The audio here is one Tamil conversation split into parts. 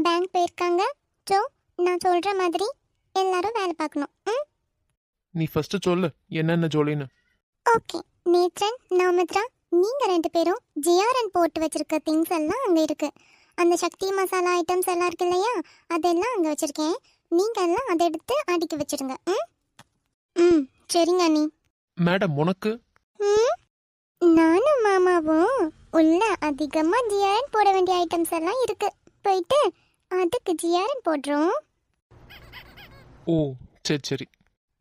பேங்க் போயிருக்காங்க. ஸோ நான் சொல்கிற மாதிரி எல்லாரும் வேலை பார்க்கணும். ம், நீ ஃபர்ஸ்ட் சொல்லு என்னென்ன ஜோலின்னு. ஓகே. நேத்ரன், நவமித்ரா, நீங்கள் 2 பேரும் ஜிஆர்என் போட்டு வச்சிருக்க திங்ஸ் எல்லாம் அங்கே இருக்கு. அந்த சக்தி மசாலா ஐட்டம்ஸ் எல்லாம் இருக்கு இல்லையா, அதெல்லாம் அங்கே வச்சிருக்கேன். நீங்கள் எல்லாம் அதை எடுத்து அடுக்கி வச்சிருங்க. ம் ம் சரிங்க அண்ணி. மேடம் உனக்கு ம், நானும் மாமாவும் உள்ள அதிகமாக ஜிஆர்என் போட வேண்டிய ஐட்டம்ஸ் எல்லாம் இருக்கு. போயிட்டு அதுக்கு ஜிஆர்என் போடுறோம். ஓ சரி சரி.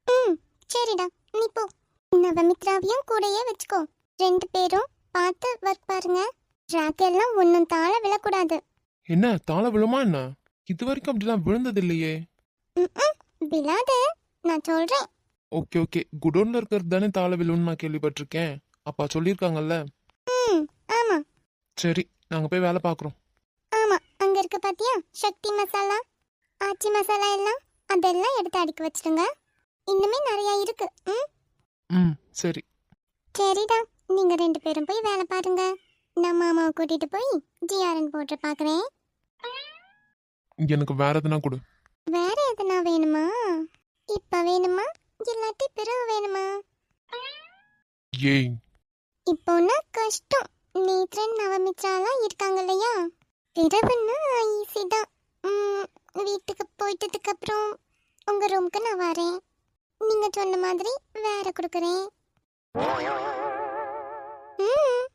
ம் சரிடா, நீ போ. நவமித்ராவையும் கூடயே வச்சுக்கோ. 2 பேரும் பார்த்து ஒர்க் பாருங்க. ட்ராக் எல்லாம் ஒன்றும் தாழ விழக்கூடாது. என்ன தாள விழுமா என்ன? இது வரைக்கும் அப்படிலாம் விழுந்தது இல்லையே. ம் விழாது, நான் சொல்கிறேன். ஓகே ஓகே, குடோன்ல இருக்கிறது தானே தாள விழுன்னு நான் கேள்விப்பட்டிருக்கேன். அப்பா சொல்லியிருக்காங்கல்ல. ம் ஆமாம் சரி நாங்கள் போய் வேலை பார்க்குறோம். ஆமாம், அங்கே இருக்க பார்த்தியா சக்தி மசாலா, ஆச்சி மசாலா எல்லாம், அதெல்லாம் எடுத்து அடுக்கி வச்சிடுங்க. இன்னுமே நிறையா இருக்கு. ம் ம் சரி. சரிடா, நீங்கள் 2 பேரும் போய் வேலை பாருங்க. நான் மாமாவை கூட்டிகிட்டு போய் ஜிஆர்என் போட்டு பார்க்குறேன். எனக்கு வேற எதுனா கொடு. வேற எதுனா வேணுமா? இப்போ வேணுமா இல்லாட்டி பிறகு வேணுமா? ஏய் இப்போன்னா கஷ்டம். நேத்ரன் நவமித்ராலாம் இருக்காங்க இல்லையா, பிறகுன்னா ஈஸி தான். வீட்டுக்கு போயிட்டதுக்கு அப்புறம் உங்கள் ரூமுக்கு நான் வரேன். நீங்கள் சொன்ன மாதிரி வேற கொடுக்குறேன். ம்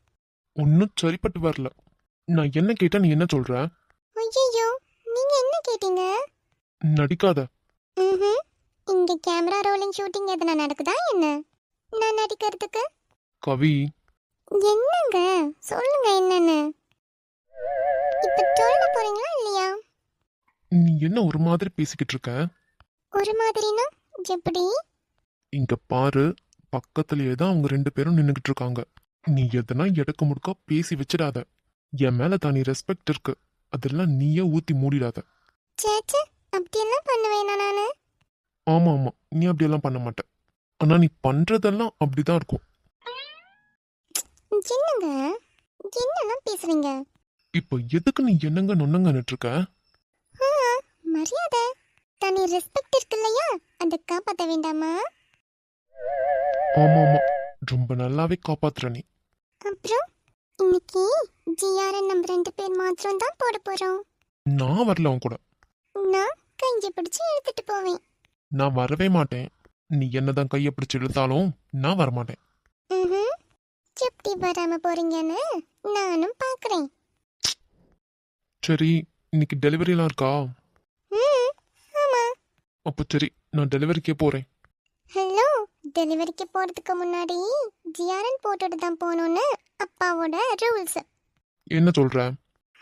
ஒன்றும் சரிப்பட்டு வரல. நான் என்ன கேட்டா நீ என்ன சொல்ற? ஐயோ, நீங்கள் என்ன கேட்டீங்க? நடிக்காத. ம் இங்கே கேமரா ரோலிங் ஷூட்டிங் எதுனா நடக்குதா என்ன? நான் நடிக்கிறதுக்கு? கவி என்னங்க சொல்லுங்க என்னன்னு. இப்போ சொல்ல போறீங்களா இல்லையா? நீ என்ன ஒரு மாதிரி பேசிக்கிட்டு இருக்க? ஒரு மாதிரினா எப்படி? இங்க பாரு, பக்கத்துலயே தான் அவங்க 2 பேரும் நின்னுகிட்டு இருக்காங்க. நீ எதனா எடக்கு முடுக்கா பேசி வச்சிடாத. என் மேல தானி ரெஸ்பெக்ட் இருக்கு, அதெல்லாம் நீயே ஊத்தி மூடிடாத. சேச்சே, அப்படியெல்லாம் பண்ணுவேனா நானு? ஆமா ஆமா, நீ அப்படியெல்லாம் பண்ண மாட்ட. ஆனா நீ பண்றதெல்லாம் அப்படிதான் இருக்கும். என்னங்க என்னெல்லாம் பேசுறீங்க? இப்போ எதுக்கு நீ என்னங்க நொன்னங்கன்னுட்டு இருக்க? ஆ, மரியாதை தனி ரெஸ்பெக்ட் இருக்கு இல்லையா, அதை காப்பாற்ற வேண்டாமா? ஆமா ஆமா, ரொம்ப நல்லாவே காப்பாத்துற நீ. அப்புறம் இன்னைக்கு ஜிஆர்என் நம்ம 2 பேர் மாத்திரம் தான் போட போறோம். நான் வரல உன் கூட. நான் கையை பிடிச்சு எடுத்துட்டு போவேன். நான் வரவே மாட்டேன். நீ என்னதான் கையை பிடிச்சு இழுத்தாலும் நான் வரமாட்டேன். ம் எப்படி வராம போறீங்கன்னு நானும் பார்க்குறேன். சரி, இன்னைக்கு டெலிவரிலாம் இருக்கா? ம் ஆமா. அப்போ சரி, நான் டெலிவரிக்கே போறேன். ஹலோ, டெலிவரிக்கு போகிறதுக்கு முன்னாடி ஜிஆர்என் போட்டுட்டு தான் போகணுன்னு அப்பாவோட ரூல்ஸ். என்ன சொல்ற?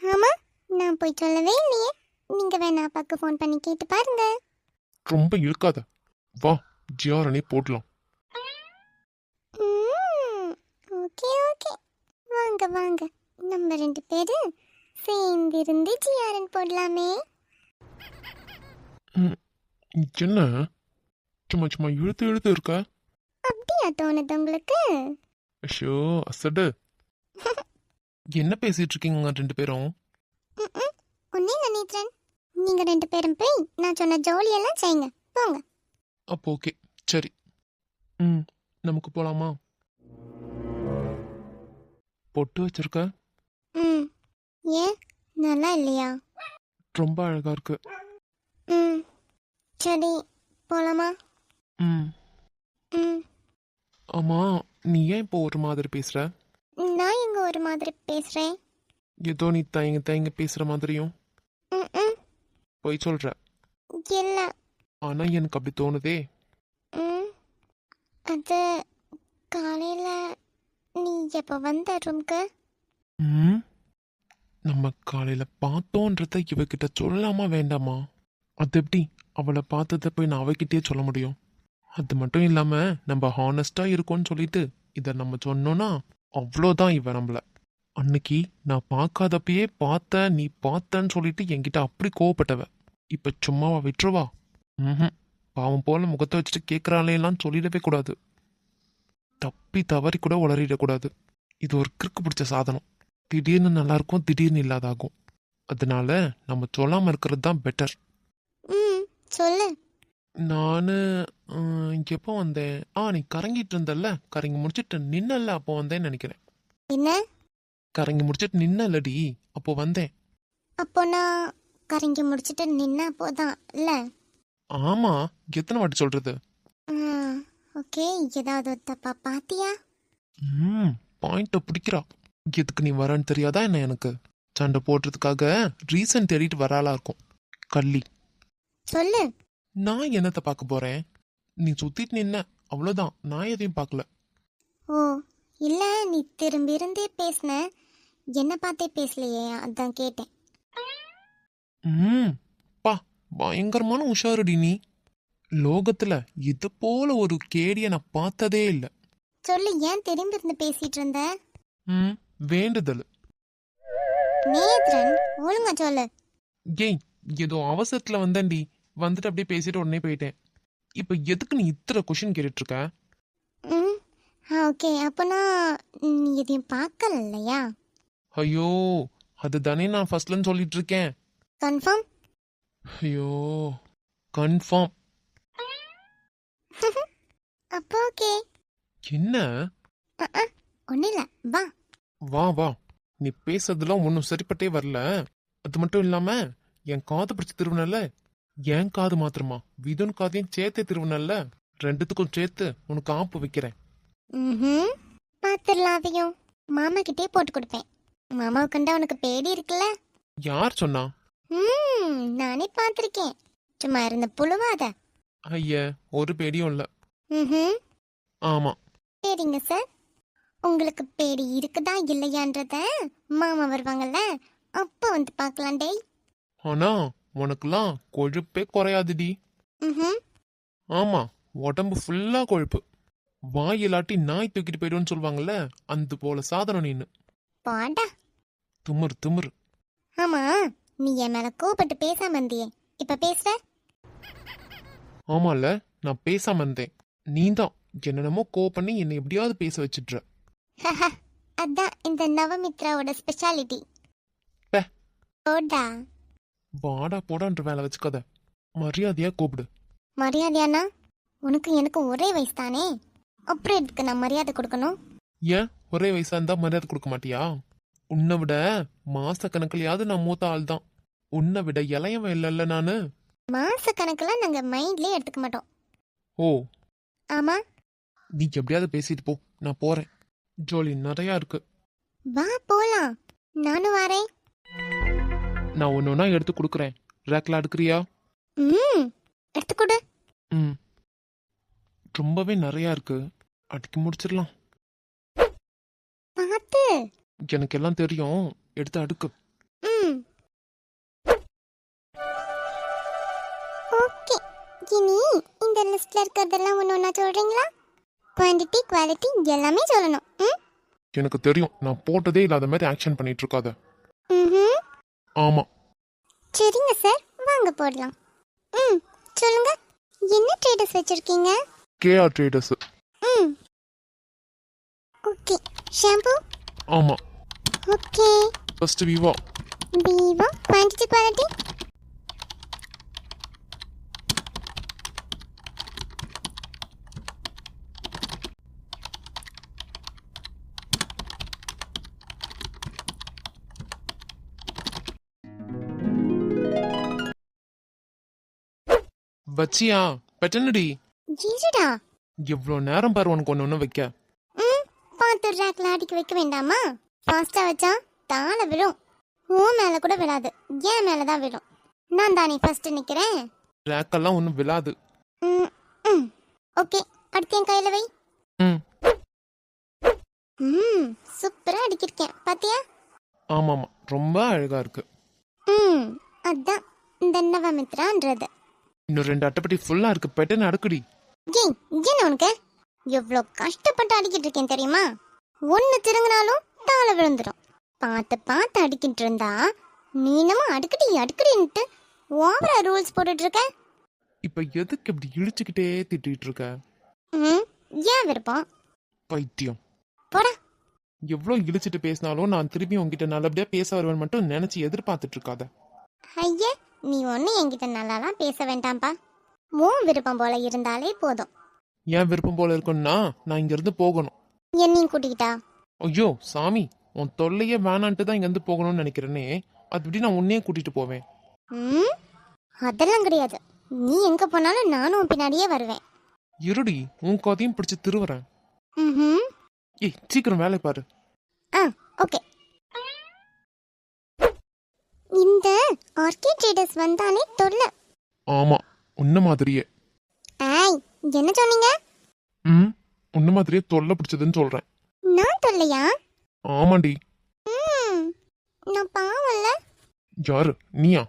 ஆமாம், நான் போய் சொல்லவே இல்லையே. நீங்கள் வேணா அப்பாவுக்கு ஃபோன் பண்ணி கேட்டு பாருங்க. ரொம்ப இழுக்காத, வா ஜிஆர்எனே போடலாம். ஓகே ஓகே, வாங்க வாங்க, நம்ம 2 பேரும் சேர்ந்து இருந்து ஜிஆர்என் போடலாமே. என்ன சும்மா சும்மா இழுத்து இழுத்து இருக்க? அப்படியா தோணுது உங்களுக்கு? ஐயோ அசடு. என்ன பேசிட்டு இருக்கீங்க 2 பேரும்? ஒன்னே நினைக்கிறேன். நீங்கள் 2 பேரும் போய் நான் சொன்ன ஜோலியெல்லாம் செய்யுங்க, போங்க. அப்போ ஓகே சரி. நமக்கு போலாமா? பொட்டு வச்சிருக்க, ம் ஏன் நல்லா இல்லையா? ரொம்ப அழகா இருக்கு. ம் சரி, போலாமா? ம் ம் ஆமா, நீ ஏன் இப்போ ஒரு மாதிரி பேசுற? நான் எங்க ஒரு மாதிரி பேசுகிறேன்? ஏதோ நீ தயங்க தயங்க பேசுற மாதிரியும். ம் போய் சொல்ற. இல்லை. ஆனா எனக்கு அப்படி தோணுதே. ம் அது காலையில் நீ எப்போ வந்த ரூம்க்கு? ம் நம்ம காலையில பார்த்தோன்றத இவகிட்ட சொல்லலாமா வேண்டாமா? அது எப்படி அவளை பார்த்ததை போய் நான் அவகிட்டயே சொல்ல முடியும்? அது மட்டும் இல்லாம நம்ம ஹானஸ்டா இருக்கோம்னு சொல்லிட்டு இதை நம்ம சொன்னோம்னா அவ்வளோதான் இவ நம்மள. அன்னைக்கு நான் பார்க்காதப்பயே பார்த்த நீ பார்த்தன்னு சொல்லிட்டு என்கிட்ட அப்படி கோவப்பட்டவ. இப்ப சும்மாவா விட்டுருவா? ம் பாவம் போல முகத்தை வச்சுட்டு கேட்குறாளேலாம் சொல்லிடவே கூடாது. தப்பி தவறி கூட உளறிடக்கூடாது. இது ஒரு கிறுக்கு பிடிச்ச சாதனம். திடீர்னு நல்லா இருக்கும், திடீர்னு இல்லாதாகும். அதனால நம்ம சொல்லாம இருக்கிறது தான் பெட்டர். ம் சொல்லு. நானு எப்போ வந்தேன்? நீ கறங்கிட்டு இருந்தல்ல, கறங்கி முடிச்சிட்டு நின்னல்ல, அப்போ வந்தேன்னு நினைக்கிறேன். என்ன? கறங்கி முடிச்சிட்டு நின்னல்லடி, அப்போ வந்தேன். அப்போ நான் கரங்கி முடிச்சிட்டு நின்ன அப்போதான் இல்ல? ஆமா, எத்தனை வாட்டி சொல்றது? ஓகே, ஏதாவது தப்பா பாத்தியா? பாயிண்ட பிடிக்கிறா. எதுக்கு நீ வரன்னு தெரியாதா என்ன? எனக்கு சண்டை போடுறதுக்காக ரீசன் தேடிட்டு வராளா இருக்கும் கள்ளி. சொல்லு. நான் என்னத்த பார்க்க போறேன்? நீ சுத்திட்டு நின்ன, அவ்வளவுதான். நான் எதையும் பார்க்கல. ஓ இல்ல, நீ திரும்பி இருந்தே பேசின, என்ன பார்த்தே பேசலையே, அதான் கேட்டேன். பா, பயங்கரமான உஷாருடி நீ. லோகத்துல இது போல ஒரு கேடிய நான் பார்த்ததே இல்ல. சொல்லு, ஏன் திரும்பி இருந்து பேசிட்டு இருந்த? வேண்டுதல். நேத்ரன், ஒழுங்கா சொல்லு. ஏய், ஏதோ அவசரத்துல வந்தேன்டி, வந்துட்டு அப்படியே பேசிட்டு உடனே போயிட்டேன். இப்ப எதுக்கு நீ இத்தனை கொஷின் கேட்டுட்டு இருக்க? ஓகே, அப்போனா நீ எதையும் பார்க்கல இல்லையா? ஐயோ, அதுதானே நான் ஃபர்ஸ்ட்லன்னு சொல்லிட்டு இருக்கேன். கன்ஃபார்ம்? ஐயோ, கன்ஃபார்ம். அப்போ ஓகே. என்ன? ஒன்னும் இல்ல, வா. வா வா, நீ பேசுறதுலாம் ஒன்றும் சரிப்பட்டே வரல. அது மட்டும் இல்லாம என் காது பிடிச்சி திருவினல்ல, என் காது மாத்திரமா விதுன் காதையும் சேர்த்தே திருவினல்ல, ரெண்டுத்துக்கும் சேர்த்து உனக்கு ஆப்பு வைக்கிறேன். பாத்துடலாம். அதையும் மாமா கிட்டே போட்டு கொடுப்பேன். மாமாவை கண்டா உனக்கு பேடி இருக்குல்ல? யார் சொன்னா? நானே பார்த்திருக்கேன். சும்மா இருந்த புழுவாத. ஐய, ஒரு பேடியும் இல்ல. ஆமா. சரிங்க சார், உங்களுக்கு பேடி இருக்குதா இல்லையான்றத மாமா வருவாங்கல்ல, அப்ப வந்து பார்க்கலாம். டேய், ஆனா உனக்குலாம் கொழுப்பே குறையாதுடி. ஆமா, உடம்பு ஃபுல்லா கொழுப்பு. வாய் இல்லாட்டி நாய் தூக்கிட்டு போயிடுன்னு சொல்லுவாங்கல்ல, அந்த போல சாதனம் நீனு. பாடா திமிரு திமிரு. ஆமா, நீ என் மேல கோபப்பட்டு பேசாம இருந்தியே, இப்ப பேசுற? ஆமால, நான் பேசாம இருந்தேன். நீதான் என்னென்னமோ பண்ணி என்னை எப்படியாவது பேச வச்சிடுற. அதான் இந்த நவமித்ராவோட ஸ்பெஷாலிட்டி. போடா. வாடா போடான்ற வேலை வச்சுக்காத, மரியாதையா கூப்பிடு. மரியாதையானா? உனக்கு எனக்கு ஒரே வயசு தானே, அப்புறம் எதுக்கு நான் மரியாதை கொடுக்கணும்? ஏன் ஒரே வயசா இருந்தா மரியாதை கொடுக்க மாட்டியா? உன்னை விட மாச கணக்குலயாவது நான் மூத்த ஆள் தான். உன்னை விட இளையவன் இல்லைல்ல நானு. மாச கணக்கெல்லாம் நாங்க மைண்ட்லயே எடுத்துக்க மாட்டோம். ஓ ஆமா, நீ எப்படியாவது பேசிட்டு போ, நான் போறேன். ஜோலி நிறையா இருக்கு. வா போலாம். நானும் வரேன். நான் ஒன்னொன்னா எடுத்து கொடுக்குறேன். ரேக்ல அடுக்குறியா? எடுத்துக்கொடு. ரொம்பவே நிறையா இருக்கு, அடுக்கி முடிச்சிடலாம். பார்த்து. எனக்கு எல்லாம் தெரியும், எடுத்து அடுக்கு. ஓகே, இனி இந்த லிஸ்ட்ல இருக்கிறதெல்லாம் ஒண்ணு சொல்றீங்களா? குவாண்டிட்டி குவாலிட்டி எல்லாமே சொல்லணும். எனக்கு தெரியும், நான் போட்டதே இல்லாத மாதிரி ஆக்ஷன் பண்ணிட்டு இருக்காத. ஆமா. சரிங்க சார், வாங்க போடலாம். சொல்லுங்க, என்ன ட்ரேடர்ஸ் வச்சிருக்கீங்க? KR traders. Okay, shampoo? ஆமா. Okay, first Vivo. Vivo. Quantity quality? வச்சியா பெட்டனடி? ஜீஜடா, எவ்வளோ நேரம் பாரு உனக்கு ஒன்று ஒன்று வைக்க. பார்த்து ரேக்ல அடிக்க வைக்க வேண்டாமா? ஃபாஸ்டா வச்சா தாழ விழும். ஓ மேல கூட விழாது, ஏன் மேலதான் விழும். நான் தானே ஃபர்ஸ்ட் நிக்கிறேன். ரேக்கெல்லாம் ஒன்றும் விழாது. ஓகே, அடுத்து என் கையில வை. சூப்பரா அடிக்கிருக்கேன், பாத்தியா? ஆமாமா, ரொம்ப அழகா இருக்கு. அதான் இந்த நவமித்ரான்றது. இன்னும் 2 அட்டைப்பட்டி ஃபுல்லா இருக்கு, பெட்டன்னு அடுக்குடி. ஏய், என்ன உனக்கு? எவ்வளோ கஷ்டப்பட்டு அடிக்கிட்டு இருக்கேன் தெரியுமா? ஒன்னு திருங்கினாலும் தாழ விழுந்துடும். பார்த்து பார்த்து அடிக்கிட்டு இருந்தா நீனமா அடுக்கடி அடுக்கடின்ட்டு ஓவரா ரூல்ஸ் போட்டுட்டு இருக்க. இப்ப எதுக்கு இப்படி இழுச்சுக்கிட்டே திட்டிட்டு இருக்க? ஏன் விருப்பம்? பைத்தியம். போடா. எவ்வளோ இழிச்சிட்டு பேசினாலும் நான் திருப்பி உங்ககிட்ட நல்லபடியா பேச வருவேன் மட்டும் நினைச்சு எதிர்பார்த்துட்டு இருக்காத. ஐயா, நீ ஒன்றும் என்கிட்ட நல்லாலாம் பேச வேண்டாம்ப்பா. உன் விருப்பம் போல இருந்தாலே போதும். என் விருப்பம் போல இருக்குன்னா நான் இங்க இருந்து போகணும். என்னையும் கூட்டிக்கிட்டா? ஐயோ சாமி, உன் தொல்லையே வேணான்ட்டு தான் இங்க இருந்து போகணும்னு நினைக்கிறேனே. அது எப்படி நான் உன்னையே கூட்டிட்டு போவேன்? ம், அதெல்லாம் கிடையாது. நீ எங்க போனாலும் நானும் உன் பின்னாடியே வருவேன். இருடி, உன் கதையும் பிடிச்சி திருவுறேன். ம். ஏய் சீக்கிரம் வேலை பாரு. ஆ, ஓகே. இந்த ஆர்கே ட்ரேடர்ஸ் வந்தாலே தொல்லை. ஆமா, உன்ன மாதிரியே. ஆய், என்ன சொன்னீங்க? ம், உன்ன மாதிரியே தொல்லை பிடிச்சதுன்னு சொல்றேன். நான் தொல்லையா? ஆமாண்டி. ம், நான் பாவம்ல. யாரு, நீயா?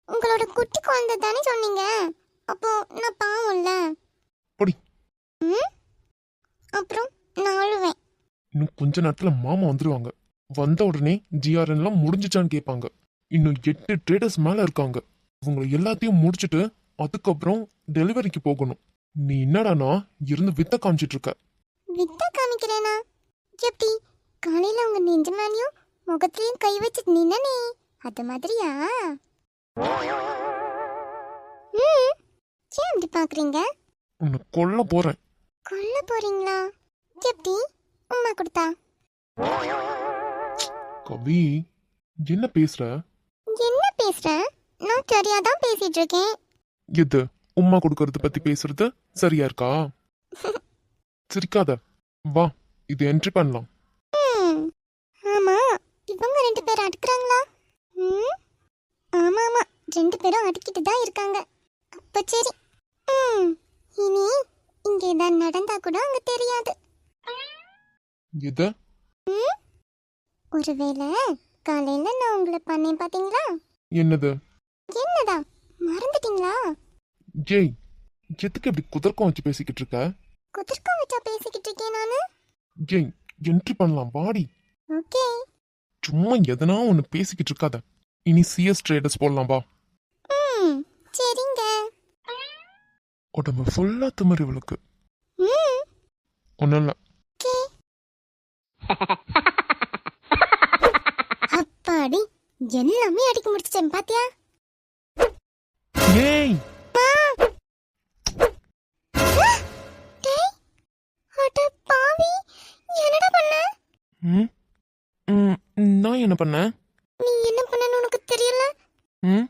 உங்களோட குட்டி குழந்தை தானே சொன்னீங்க. அப்போ நான் பாவம்ல. பொடி. ம், அப்புறம் நான் அழுவேன். இன்னும் கொஞ்ச நேரத்துல மாமா வந்துருவாங்க. வந்த உடனே ஜிஆர்என்லாம் முடிஞ்சிச்சான்னு கேட்பாங்க. இன்னும் 8 ட்ரேடர்ஸ் மேல இருக்காங்க. இவங்களை எல்லாத்தையும் முடிச்சிட்டு அதுக்கப்புறம் டெலிவரிக்கு போகணும். நீ என்னடானா இருந்து வித்த காமிச்சிட்டு இருக்க. வித்த காமிக்கிறேனா? எப்படி? காலையில உங்க நெஞ்ச மேலையும் முகத்திலையும் கை வச்சுட்டு நின்னனே, அது மாதிரியா? ம், ஏன் அப்படி பாக்குறீங்க? உன்னை கொல்ல போறேன். கொல்ல போறீங்களா? எப்படி? உம்மா கொடுத்தா? கவி, என்ன பேசுற? என்ன பேசுற? நான் சரியாதான் பேசிட்டு இருக்கேன். எது உம்மா கொடுக்கறது பத்தி பேசுறது சரியா இருக்கா? சிரிக்காத, வா இது என்ட்ரி பண்ணலாம். ம், ஆமா, இவங்க 2 பேரும் அடிக்கிறாங்களா? ம், ஆமா ஆமா, 2 பேரும் அடிக்கிட்டு தான் இருக்காங்க. அப்ப சரி. ம், இனி இங்க ஏதாவது நடந்தா கூட அங்க தெரியாது. எது? ம், ஒருவேளை காலையில நான் உங்களை பண்ணேன் பாத்தீங்களா? என்னது? என்னடா, மறந்துட்டீங்களா? ஜெய், எதுக்கு இப்படி குதர்க்கம் வச்சு பேசிக்கிட்டு இருக்க? குதிர்க்கம் வச்சா பேசிக்கிட்டு இருக்கேன் நானு. ஜெய், என்ட்ரி பண்ணலாம் வாடி. ஓகே. சும்மா எதனா ஒன்னு பேசிக்கிட்டு இருக்காத. இனி சிஎஸ் ட்ரேடர்ஸ் போடலாம் வா. ம், சரிங்க. உடம்பு ஃபுல்லா திமிரு இவளுக்கு. ம், ஒன்னும் இல்ல. ஓகே. அப்பாடி, எல்லாமே அடிக்க முடிச்சிட்டேன் பாத்தியா? ஏய், டேய், அட பாவி, என்னடா பண்ண? ம், ம், நான் என்ன பண்ணேன்? நீ என்ன பண்ணன்னு உனக்கு தெரியல? ம்,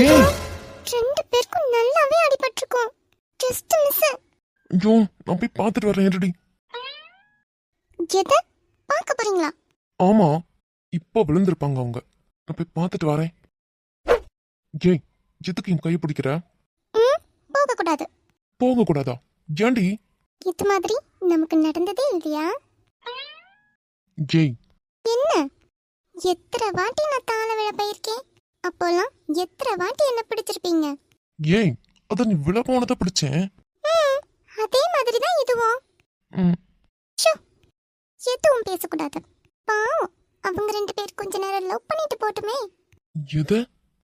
ஏய், 2 பேருக்கும் நல்லாவே அடிபட்டிருக்கும். Just miss. ஐயோ, நான் போய் பார்த்துட்டு வரேன் இருடி. எதை பார்க்க போறீங்களா? ஆமா, இப்போ விழுந்திருப்பாங்க அவங்க. நான் போய் பார்த்துட்டு வரேன். ஏய், எதுக்கு என் கையை பிடிக்கிற? ம், போக கூடாது. போக கூடாதா? ஏண்டி? இது மாதிரி நமக்கு நடந்ததே இல்லையா? ஜெய், என்ன? எத்தனை வாட்டி நான் தாள விழ போயிருக்கேன். அப்போலாம் எத்தனை வாட்டி என்ன பிடிச்சிருப்பீங்க? ஏய், அத நீ விழ போனதை பிடிச்சேன். ம், அதே மாதிரி தான் இதுவும். ம், ஷோ, எதுவும் பேசக்கூடாது. பாவம், அவங்க 2 பேர் கொஞ்ச நேரம் லவ் பண்ணிட்டு போட்டுமே. எது?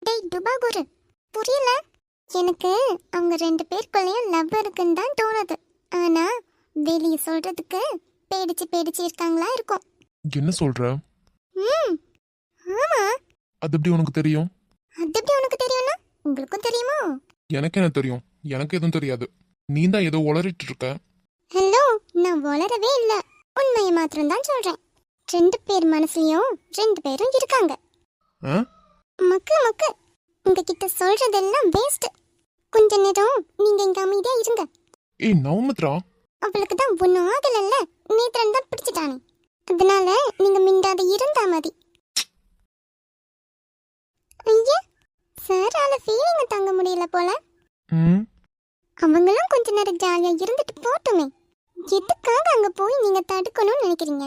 டேய் டுபாகுரு, புரியல? எனக்கு அவங்க 2 பேருக்குள்ளேயும் லவ் இருக்குன்னு தான் தோணுது. ஆனா வெளியே சொல்றதுக்கு பேடிச்சு பேடிச்சு இருக்காங்களா இருக்கும். என்ன சொல்ற? ம், ஆமா. அது எப்படி உனக்கு தெரியும்? அது எப்படி உனக்கு தெரியும்னா உங்களுக்கும் தெரியுமோ? எனக்கு என்ன தெரியும்? எனக்கு எதுவும் தெரியாது. நீ தான் ஏதோ உளறிட்டு இருக்க. ஹலோ, நான் வளரவே இல்ல. உண்மையை மாத்திரம் தான் சொல்றேன். 2 பேர் மனசுலயும் 2 பேரும் இருக்காங்க. ஆ? மக்கு மக்கு, உங்ககிட்ட சொல்றதெல்லாம் வேஸ்ட். கொஞ்ச நேரம் நீங்க இங்க அமைதியா இருங்க. ஏய் நவமித்ரா, அவளுக்கு தான் ஒன்னும் ஆகலல்ல, நேத்திரன் தான் பிடிச்சிட்டானே. அதனால நீங்க மிண்டாத இருந்தா மதி. ஐயா, சாரால ஃபீலிங்க தாங்க முடியல போல. ம், அவங்களும் கொஞ்ச நேரம் ஜாலியா இருந்துட்டு போட்டுமே. எதுக்காக அங்க போய் நீங்க தடுக்கணும்னு நினைக்கிறீங்க?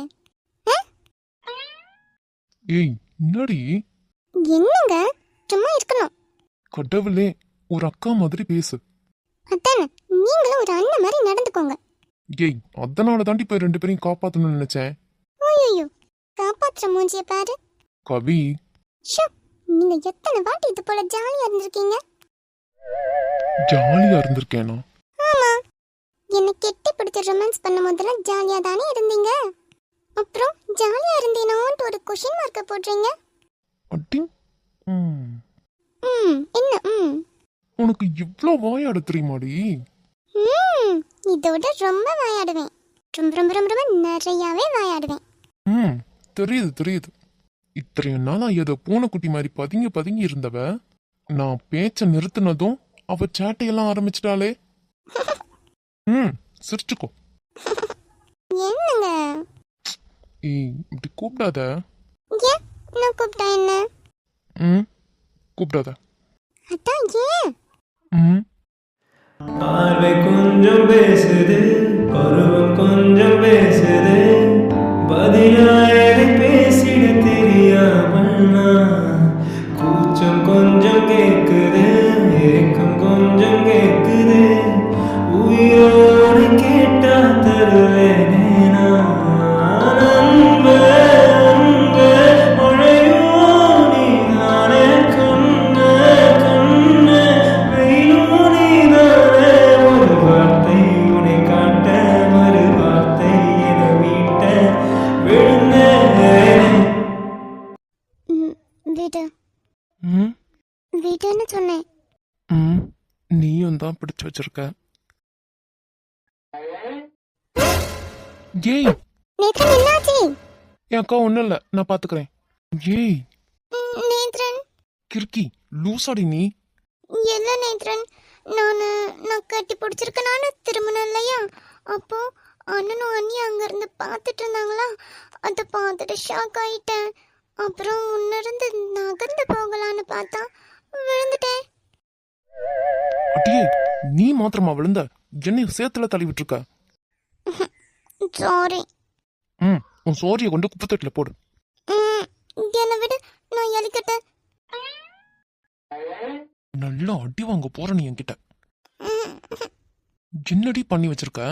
ஏய் என்னடி? என்னங்க, சும்மா இருக்கணும். கடவுளே, ஒரு அக்கா மாதிரி பேசு. அதானே, நீங்களும் ஒரு அண்ணன் மாதிரி நடந்துக்கோங்க. ஏய், அதனால தாண்டி போய் 2 பேரையும் காப்பாத்தணும்னு நினைச்சேன். ஓய்யோ, காப்பாத்துற மூஞ்சிய பாரு. கவி, ஷோ, நீங்க எத்தனை வாட்டி இது போல ஜாலியா இருந்திருக்கீங்க? ஜாலியா இருந்திருக்கேனா? ஆமா, என்ன கெட்டி பிடிச்ச ரொமான்ஸ் பண்ணும் போதெல்லாம் ஜாலியா தானே இருந்தீங்க. அப்புறம் ஜாலியா இருந்தேனோன்ட்டு ஒரு கொஷின் மார்க்க போடுறீங்க. அட்டி ம் என்ன உனக்கு இவ்வளோ வாயாட தெரியுமாடி? இதோட ரொம்ப வாயாடுவேன். ரொம்ப ரொம்ப ரொம்ப ரொம்ப நிறையாவே வாயாடுவேன். ம் தெரியுது தெரியுது. இத்தனையும் நாளா ஏதோ பூனைக்குட்டி மாதிரி பதுங்கி பதுங்கி இருந்தவ நான் பேச்ச நிறுத்தினதும் அவ சேட்டையெல்லாம் ஆரம்பிச்சிட்டாளே. சிரிச்சுக்கோ. என்னங்க? ஏய் இப்படி கூப்பிடாத. ஏன் நான் கூப்பிட்டா என்ன? கூப்பிடாத. அதான் ஏன்? பார்வை கொஞ்சம் பேசுது, பருவம் கொஞ்சம் பேசுது, பதிலாக பேசிட தெரியாமல் நான். கூச்சம் கொஞ்சம் கேக்குது, ஏக்கம் கொஞ்சம் கேக்குது, உயிரோடு கேட்டா தருவேனே நான். அன்பே, அன்பே, மழையோ நீதானே, கண்ணே, கண்ணே, வெயிலோ நீதானே. ஒரு வார்த்தை உன்னை காட்ட, மறு வார்த்தை என மீட்ட விழுந்தேன். வீடு ம் வீடுன்னு சொன்னேன். நீயும் தான் பிடிச்சு வச்சிருக்க. ஏய் நேத்ரன் என்னாச்சு? என் அக்கா ஒன்றும் இல்லை, நான் பார்த்துக்கிறேன். ஏய் நேத்ரன் கிறுக்கி லூசாடி நீ. இல்ல நேத்ரன், நான் கட்டி பிடிச்சிருக்கனால திருமணம் இல்லையா? அப்போ அண்ணனும் அண்ணி அங்கிருந்து பார்த்துட்டு இருந்தாங்களா, அதை பார்த்துட்டு ஷாக் ஆயிட்டேன். அப்புறம் முன்னிருந்து நகர்ந்து போகலான்னு பார்த்தா விழுந்துட்டேன். அட்டியே நீ மாத்திரமா விழுந்த? என்னையும் சேத்துல தள்ளி விட்டுருக்க. சாரி. உன் சோரியை கொண்டு குப்பத்தட்டில் போடு. என்னை விடு, நான் எலிக்கிட்டேன். நல்லா அடி வாங்க போற நீ என்கிட்ட. என்னடி பண்ணி வச்சிருக்க?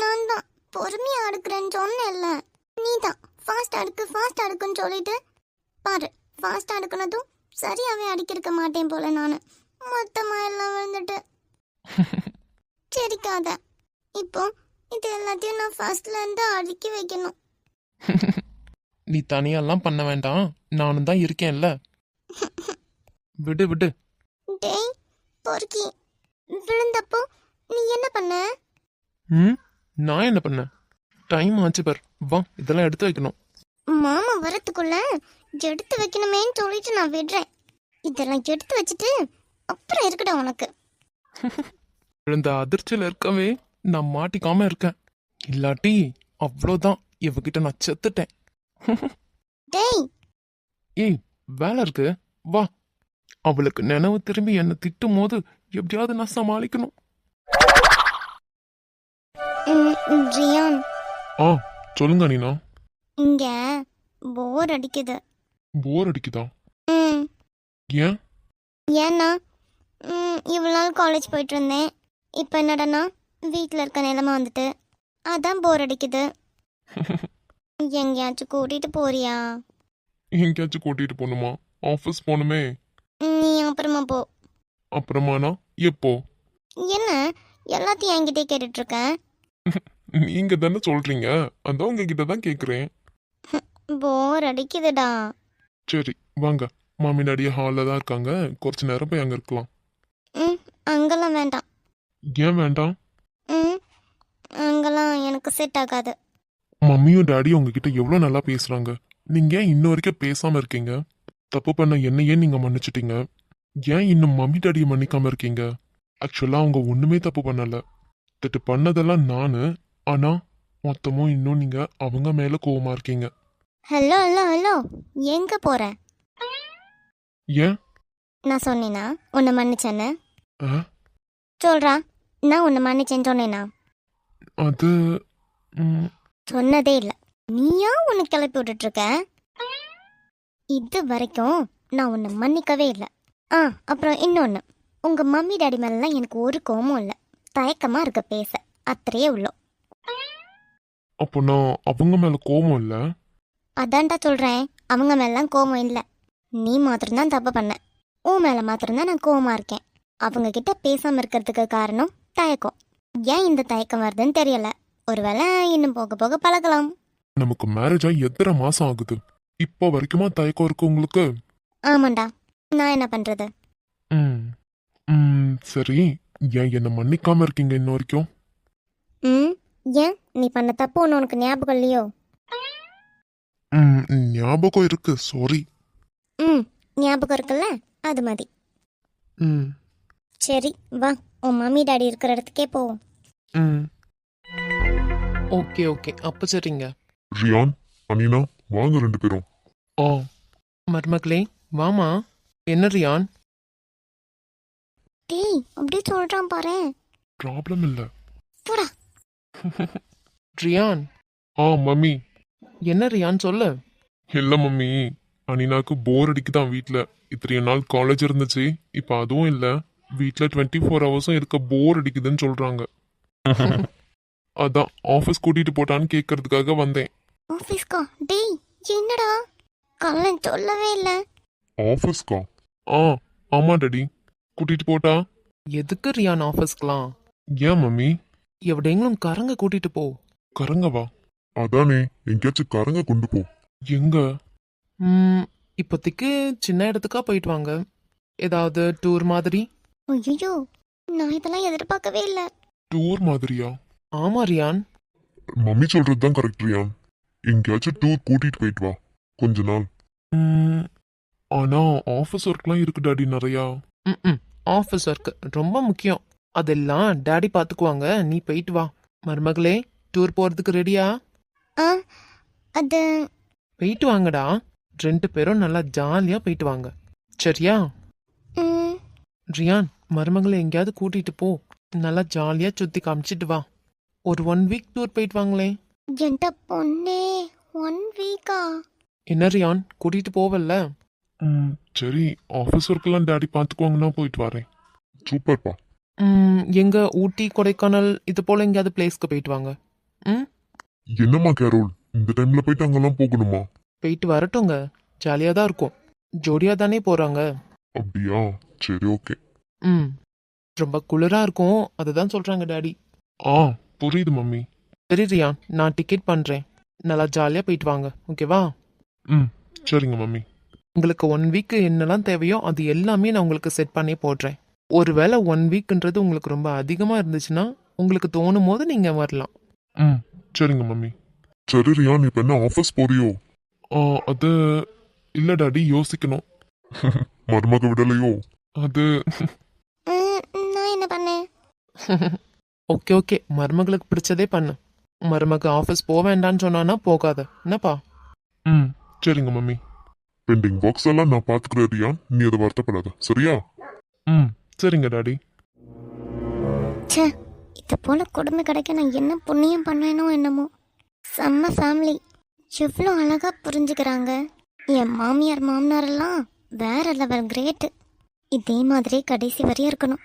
நான் தான் பொறுமையா அடுக்கிறேன்னு சொன்னேன்ல. நீ தான் ஃபாஸ்ட் அடுக்குன்னு சொல்லிட்டு பாரு, ஃபாஸ்ட் அடுக்குனதும் சரியாவே அடிக்கிருக்க மாட்டேன் போல. நான் மொத்தமா எல்லாம் விழுந்துட்டு. சரிக்காத. இப்போ இது எல்லாத்தையும் நான் ஃபர்ஸ்ட்ல இருந்து அடுக்கி வைக்கணும். நீ தனியெல்லாம் பண்ண வேண்டாம், நானும் தான் இருக்கேன்ல. விடு விடு. டேய் பொறுக்கி, விழுந்தப்போ நீ என்ன பண்ண? நான் என்ன பண்ணேன்? டைம் ஆச்சு பார், வா இதெல்லாம் எடுத்து வைக்கணும். மாமா வரத்துக்குள்ள எடுத்து வைக்கணுமேன்னு சொல்லிட்டு நான் விடுறேன். இதெல்லாம் எடுத்து வச்சுட்டு அப்புறம் இருக்கடா உனக்கு. இந்த அதிர்ச்சியில இருக்கவே நான் மாட்டிக்காம இருக்கேன். இல்லாட்டி அவ்வளோதான், இவகிட்ட நான் செத்துட்டேன். டேய் ஏய் வேலை இருக்கு, வா. அவளுக்கு நினைவு திரும்பி என்னை திட்டும் போது எப்படியாவது நான் சமாளிக்கணும். ரியான், சொல்லுங்க நீனா. இங்க போர் அடிக்குது. போர் அடிக்குதா? ஏன்? ஏன்னா இவ்வளோ நாள் காலேஜ் போயிட்டு இருந்தேன். இப்போ என்னடனா வீட்டில் இருக்க நிலைமை வந்துட்டு, அதான் போர் அடிக்குது. எங்கேயாச்சும் கூட்டிட்டு போறியா? எங்கேயாச்சும் கூட்டிட்டு போகணுமா? ஆஃபீஸ் போகணுமே. நீ அப்புறமா போ. அப்புறமானா எப்போ? என்ன எல்லாத்தையும் என்கிட்டே கேட்டுட்டு இருக்க? நீங்க தானே சொல்றீங்க, அதான் உங்ககிட்ட தான் கேக்குறேன். போர் அடிக்குதுடா. சரி வாங்க, மாமி டாடிய ஹாலில் தான் இருக்காங்க, கொஞ்ச நேரம் போய் அங்க இருக்கலாம். அங்கெல்லாம் வேண்டாம். ஏன் வேண்டாம்? அங்கெல்லாம் எனக்கு செட் ஆகாது. மம்மியும் டாடியும் உங்ககிட்ட எவ்வளவு நல்லா பேசுறாங்க, நீங்க ஏன் இன்ன வரைக்கும் பேசாம இருக்கீங்க? தப்பு பண்ண என்னையே நீங்க மன்னிச்சிட்டீங்க, ஏன் இன்னும் மம்மி டாடியை மன்னிக்காம இருக்கீங்க? ஆக்சுவலா அவங்க ஒண்ணுமே தப்பு பண்ணல, தட்டு பண்ணதெல்லாம் நானு. ஆனா மொத்தமும் இன்னும் நீங்க அவங்க மேல கோவமா இருக்கீங்க. ஹலோ ஹலோ ஹலோ, எங்க போற? ஏன்? நான் சொன்னேனா உன்னை மன்னிச்சேன்னு? ஆ? சொல்றா, நான் உன்னை மன்னிச்சேன்னு சொன்னேனா? அது சொன்னதே இல்லை. நீயா உன்னை கிளப்பி விட்டுட்டு இருக்க. இது வரைக்கும் நான் உன்னை மன்னிக்கவே இல்லை. அப்புறம் இன்னொன்று, உங்க மம்மி டாடி மேலாம் எனக்கு ஒரு கோவமும் இல்லை. தயக்கமா இருக்க பேச, அத்தையே உள்ளோ. அப்போ நான் அவங்க மேல கோவம் இல்ல. அதான்டா சொல்றேன், அவங்க மேலாம் கோவம் இல்லை. நீ மாத்திரம்தான் தப்பு பண்ண. உன் மேல மாத்திரம்தான் நான் கோவமா இருக்கேன். அவங்க கிட்ட பேசாம இருக்கிறதுக்கு காரணம் தயக்கம். ஏன் இந்த தயக்கம் வருதுன்னு தெரியல. ஒருவேளை இன்னும் போக போக பழகலாம். நமக்கு மேரேஜ் ஆகி எத்தனை மாசம் ஆகுது? இப்போ வரைக்குமா தயக்கம் இருக்கு உங்களுக்கு? ஆமாண்டா, நான் என்ன பண்றது? ம் சரி, ஏன் என்ன மன்னிக்காம இருக்கீங்க இன்ன வரைக்கும்? ம் ஏன் நீ பண்ண தப்பு ஒன்று உனக்கு ஞாபகம் இல்லையோ? ம் ஞாபகம் இருக்கு, சாரி. ம் ஞாபகம் இருக்குல்ல, அது மாதிரி. ம் சரி வா, உன் மம்மி டாடி இருக்கிற இடத்துக்கே போவோம். ம் ஓகே ஓகே, அப்போ சரிங்க. ரியான், அனினா, வாங்க 2 பேரும். ஆ மருமகளே வாமா. என்ன ரியான்? டேய் அப்படியே சொல்றான் பாரு. ப்ராப்ளம் இல்ல. போடா. ரியான். மம்மி. என்ன ரியான் சொல்லு. இல்ல மம்மி, அனினாக்கு போர் அடிக்குதான் வீட்ல. இத்தனை நாள் காலேஜ் இருந்துச்சு, இப்ப அதுவும் இல்ல. வீட்ல 24 ஹவர்ஸும் இருக்க போர் அடிக்குதுன்னு சொல்றாங்க. அதான் ஆபீஸ் கூட்டிட்டு போட்டான்னு கேட்கறதுக்காக வந்தேன். ஆஃபீஸ்க்கா? டேய் என்னடா கல்லன் சொல்லவே இல்லை. ஆபீஸ்க்கா? ஆமா டாடி, கூட்டிட்டு போட்டா? எதுக்கு ரியான் ஆஃபீஸ்க்குலாம்? ஏன் மம்மி? எവിടെയെങ്കിലും கரங்க கூட்டிட்டு போ. கரங்கவா? அதானே, எங்கேயாச்சும் கரங்க கொண்டு போ. எங்க? இப்போதைக்கு சின்ன இடத்துக்கா போயிட்டு வாங்க. ஏதாவது டூர் மாதிரி. ஐயோ, நான் இதெல்லாம் எதிர்பார்க்கவே இல்லை. டூர் மாதிரியா? ஆமா ரியான். மம்மி சொல்றதுதான் கரெக்ட் ரியான். எங்கேயாச்சும் டூர் கூட்டிட்டு போயிட்டு வா கொஞ்ச நாள். ஆனா ஆஃபீஸ் ஒர்க்லாம் இருக்கு டாடி நிறையா. ஆஃபீஸ் ஒர்க் ரொம்ப முக்கியம். அதெல்லாம் டாடி பார்த்துக்குவாங்க, நீ போயிட்டு வா. மருமகளே, டூர் போறதுக்கு ரெடியா? ஆ அது போயிட்டு வாங்கடா. 2 பேரும் நல்லா ஜாலியா போயிட்டு வாங்க, சரியா? ம், ரியான், மருமகளை எங்கேயாவது கூட்டிட்டு போ. நல்லா ஜாலியா சுத்தி காமிச்சிட்டு வா. ஒரு 1 வீக் டூர் போயிட்டு வாங்களே. என்கிட்ட பொண்ணே 1 வீக்கா? என்ன ரியான், கூட்டிட்டு போவல்ல? சரி, ஆஃபீஸ் ஒர்க்கெல்லாம் டாடி பார்த்துக்குவாங்கன்னா போயிட்டு வரேன். சூப்பர்ப்பா. எங்க ஊட்டி கொடைக்கானல் இது போல எங்கேயாவது பிளேஸ்க்கு போயிட்டு வாங்க. என்னம்மா கேரோல், இந்த டைம்ல போயிட்டு அங்கெல்லாம் போகணுமா? போயிட்டு வரட்டுங்க, ஜாலியாக தான் இருக்கும். ஜோடியா தானே போறாங்க. அப்படியா? சரி, ஓகே. ரொம்ப குளிரா இருக்கும், அதுதான் சொல்றாங்க டாடி. புரியுது மம்மி. சரி ரியான், நான் டிக்கெட் பண்றேன். நல்லா ஜாலியா போயிட்டு வாங்க, ஓகேவா? சரிங்க மம்மி. உங்களுக்கு 1 வீக் என்னெல்லாம் தேவையோ அது எல்லாமே நான் உங்களுக்கு செட் பண்ணி போடுறேன். ஒருவேளை 1 வீக்ன்றது உங்களுக்கு ரொம்ப அதிகமா இருந்துச்சுன்னா உங்களுக்கு தோணும் போது நீங்க வரலாம். சரிங்க மம்மி. சரி ரியான், இப்ப என்ன ஆஃபீஸ் போறியோ? அது இல்ல டாடி, யோசிக்கணும். மருமக விடலையோ? அது நான் என்ன பண்ணேன்? ஓகே ஓகே, மருமகளுக்கு பிடிச்சதே பண்ணு. மருமக ஆஃபீஸ் போக வேண்டான்னு சொன்னானா போகாத, என்னப்பா? சரிங்க மம்மி. பெண்டிங் பாக்ஸ் எல்லாம் நான் பாத்துக்கிறேன் ரியான், நீ அதை வருத்தப்படாத, சரியா? சரிங்க டாடி. ச்சே, இது போல கொடுமை கிடைக்க நான் என்ன புண்ணியம் பண்ணேனோ என்னமோ. செம்ம ஃபேமிலி, எவ்வளோ அழகா புரிஞ்சுக்கிறாங்க. என் மாமியார் மாமனார் எல்லாம் வேற லெவல் கிரேட்டு. இதே மாதிரி கடைசி வரையும் இருக்கணும்.